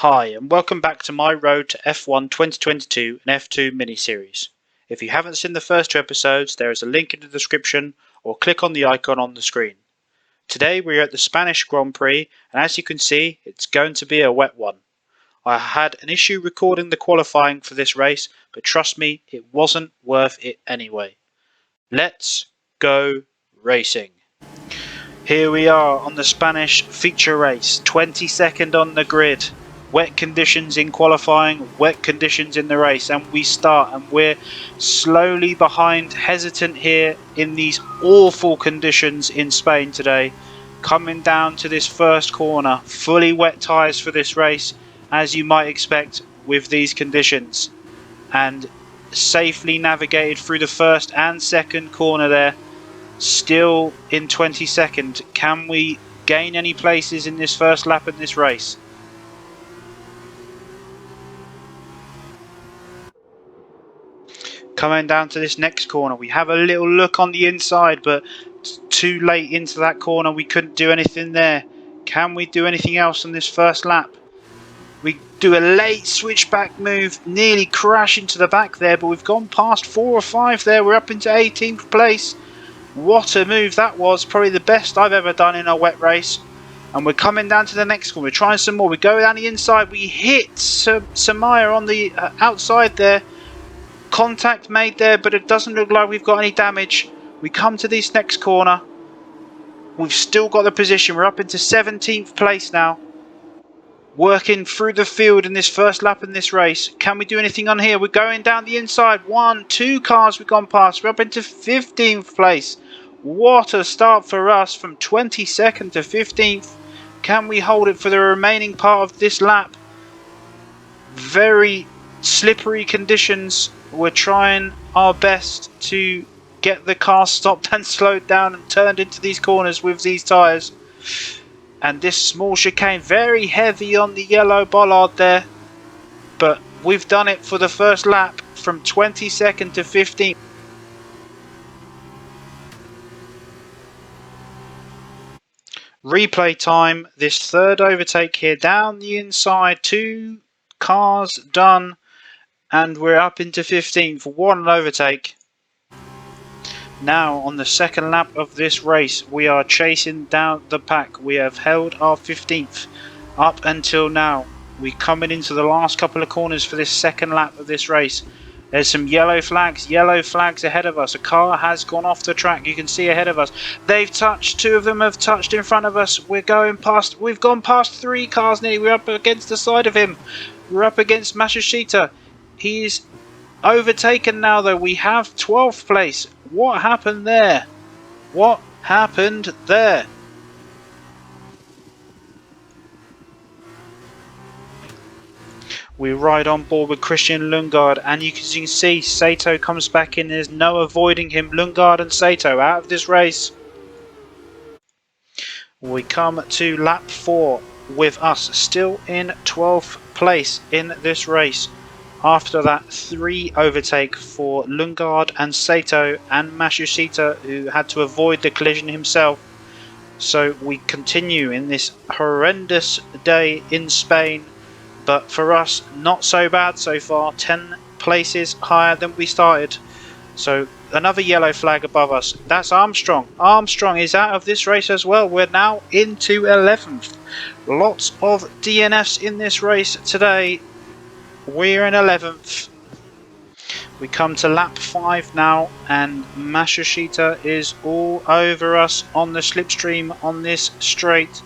Hi and welcome back to my Road to F1 2022 and F2 mini-series. If you haven't seen the first two episodes, there is a link in the description or click on the icon on the screen. Today we are at the Spanish Grand Prix and as you can see it's going to be a wet one. I had an issue recording the qualifying for this race, but trust me, it wasn't worth it anyway. Let's go racing. Here we are on the Spanish feature race, 22nd on the grid. Wet conditions in qualifying, wet conditions in the race, and we start and we're slowly behind, hesitant here in these awful conditions in Spain today. Coming down to this first corner, fully wet tyres for this race, as you might expect with these conditions. And safely navigated through the first and second corner there. Still in 22nd. Can we gain any places in this first lap in this race? Coming down to this next corner, we have a little look on the inside, but too late into that corner, we couldn't do anything there. Can we do anything else on this first lap? We do a late switchback move, nearly crash into the back there, but we've gone past 4 or 5 there. We're up into 18th place. What a move that was, probably the best I've ever done in a wet race. And we're coming down to the next one, we're trying some more, we go down the inside, we hit Samaya on the outside there. Contact made there, but it doesn't look like we've got any damage. We come to this next corner, we've still got the position, we're up into 17th place now. Working through the field in this first lap in this race. Can we do anything on here? We're going down the inside, 1, 2 cars we've gone past, we're up into 15th place. What a start for us from 22nd to 15th. Can we hold it for the remaining part of this lap? Very slippery conditions. We're trying our best to get the car stopped and slowed down and turned into these corners with these tyres. And this small chicane, very heavy on the yellow bollard there. But we've done it for the first lap from 22nd to 15th. Replay time, this third overtake here down the inside, 2 cars done and we're up into 15th. What an overtake. Now on the second lap of this race we are chasing down the pack. We have held our 15th up until now. We're coming into the last couple of corners for this second lap of this race. There's some yellow flags ahead of us. A car has gone off the track. You can see ahead of us. They've touched, 2 of them have touched in front of us. We've gone past 3 cars nearly. We're up against the side of him. We're up against Masushita. He's overtaken now though. We have 12th place. What happened there? What happened there? We ride on board with Christian Lundgaard and you can see Sato comes back in. There's no avoiding him. Lundgaard and Sato out of this race. We come to lap 4 with us still in 12th place in this race. After that 3 overtake for Lundgaard and Sato and Masushita, who had to avoid the collision himself. So we continue in this horrendous day in Spain. But for us, not so bad so far. 10 places higher than we started. So another yellow flag above us. That's Armstrong. Armstrong is out of this race as well. We're now into 11th. Lots of DNFs in this race today. We're in 11th. We come to lap 5 now. And Masushita is all over us on the slipstream on this straight.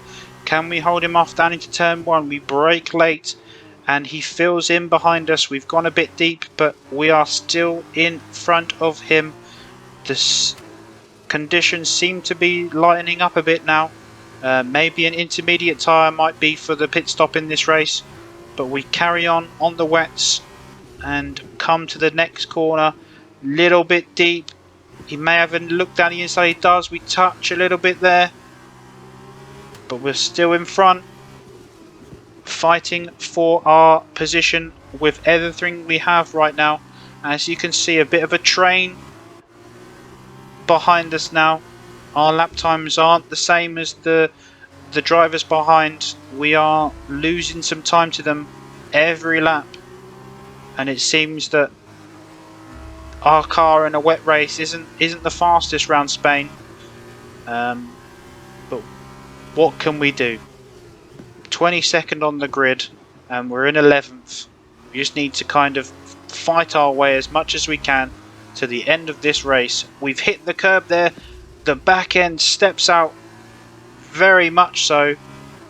Can we hold him off down into turn 1? We brake late. And he fills in behind us. We've gone a bit deep, but we are still in front of him. The conditions seem to be lightening up a bit now. Maybe an intermediate tyre might be for the pit stop in this race. But we carry on the wets and come to the next corner. Little bit deep. He may have looked down the inside. He does. We touch a little bit there. But we're still in front. Fighting for our position with everything we have right now. As you can see, a bit of a train behind us now. Our lap times aren't the same as the the drivers behind, we are losing some time to them every lap, and it seems that our car in a wet race isn't the fastest round Spain. But what can we do? 22nd on the grid, and we're in 11th. We just need to kind of fight our way as much as we can to the end of this race. We've hit the curb there. The back end steps out very much so.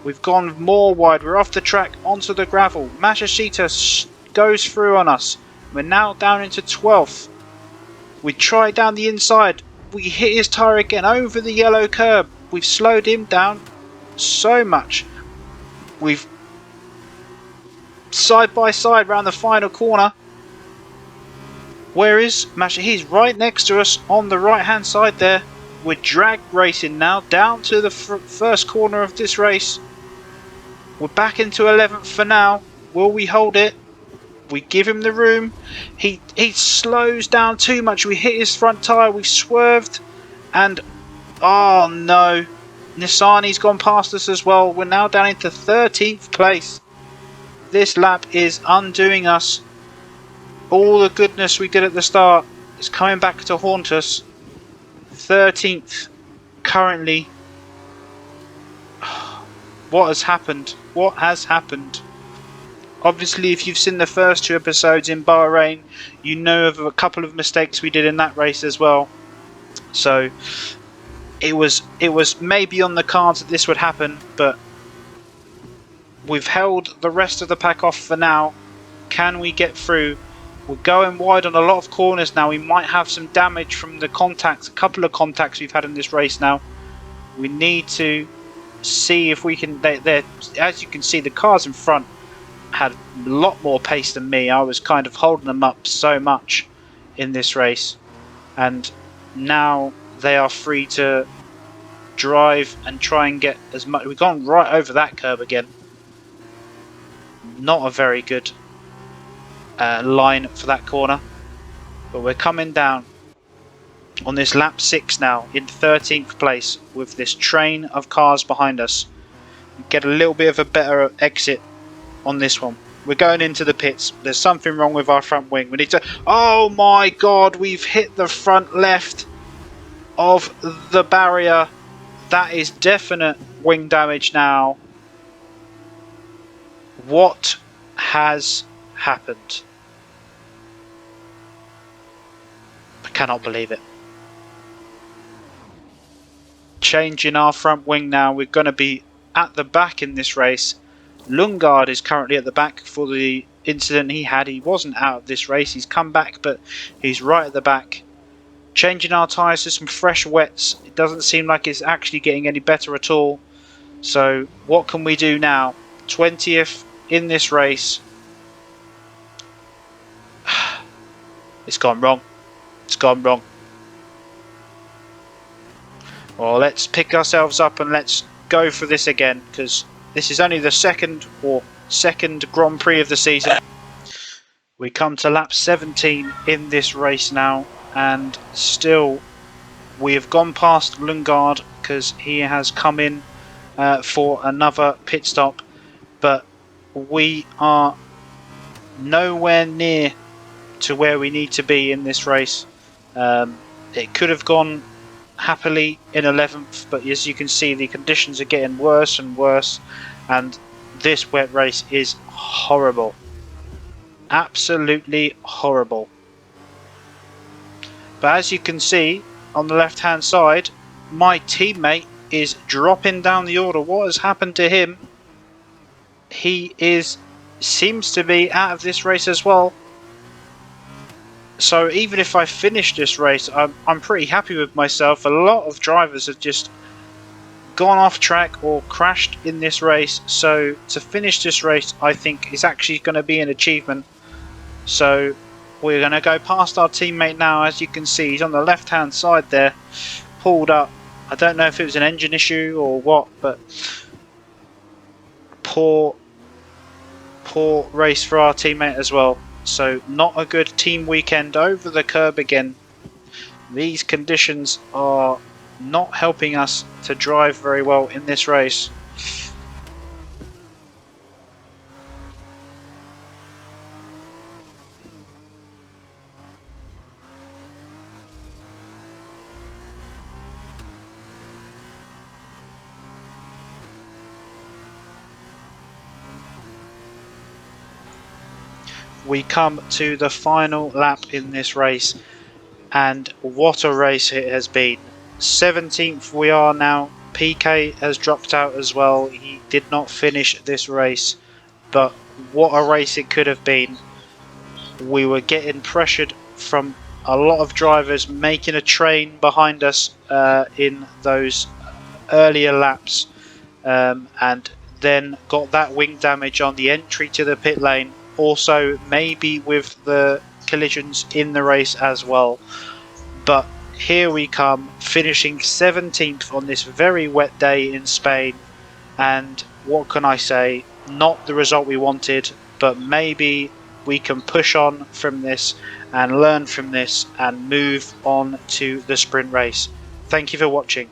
We've gone more wide. We're off the track onto the gravel. Mashashita goes through on us. We're now down into 12th. We try down the inside. We hit his tyre again over the yellow curb. We've slowed him down so much. We've side by side round the final corner. Where is Masha? He's right next to us on the right hand side there. We're drag racing now down to the first corner of this race. We're back into 11th for now. Will we hold it? We give him the room. He slows down too much. We hit his front tyre. We swerved. And oh no. Nissani's gone past us as well. We're now down into 13th place. This lap is undoing us. All the goodness we did at the start is coming back to haunt us. 13th currently. What has happened? What has happened? Obviously, if you've seen the first 2 episodes in Bahrain, you know of a couple of mistakes we did in that race as well. So it was maybe on the cards that this would happen, but we've held the rest of the pack off for now. Can we get through? We're going wide on a lot of corners now. We might have some damage from the contacts, a couple of contacts we've had in this race now. We need to see if we can. As you can see, the cars in front had a lot more pace than me. I was kind of holding them up so much in this race, and now they are free to drive and try and get as much. We've gone right over that curb again. Not a very good line for that corner, but we're coming down on this lap 6 now in 13th place with this train of cars behind us. Get a little bit of a better exit on this one. We're going into the pits. There's something wrong with our front wing. We need to. Oh my god, we've hit the front left of the barrier. That is definite wing damage now. What has happened? I cannot believe it. Changing our front wing now. We're going to be at the back in this race. Lundgaard is currently at the back for the incident he had. He wasn't out of this race. He's come back, but he's right at the back. Changing our tyres to some fresh wets. It doesn't seem like it's actually getting any better at all. So what can we do now? 20th in this race. It's gone wrong. It's gone wrong. Well, let's pick ourselves up and let's go for this again, because this is only the second Grand Prix of the season. We come to lap 17 in this race now, and still we have gone past Lundgaard because he has come in for another pit stop, but we are nowhere near to where we need to be in this race. It could have gone happily in 11th, but as you can see, the conditions are getting worse and worse, and this wet race is horrible. Absolutely horrible. But as you can see on the left hand side, my teammate is dropping down the order. What has happened to him? He seems to be out of this race as well. So even if I finish this race, I'm pretty happy with myself. A lot of drivers have just gone off track or crashed in this race. So to finish this race, I think is actually going to be an achievement. So we're going to go past our teammate now. As you can see, he's on the left hand side there, pulled up. I don't know if it was an engine issue or what, but poor race for our teammate as well. So not a good team weekend. Over the curb again. These conditions are not helping us to drive very well in this race. we come to the final lap in this race, and what a race it has been. 17th we are now. PK has dropped out as well. He did not finish this race, but what a race it could have been. We were getting pressured from a lot of drivers making a train behind us in those earlier laps, and then got that wing damage on the entry to the pit lane, also maybe with the collisions in the race as well. But here we come, finishing 17th on this very wet day in Spain, and what can I say, not the result we wanted, but maybe we can push on from this and learn from this and move on to the sprint race. Thank you for watching.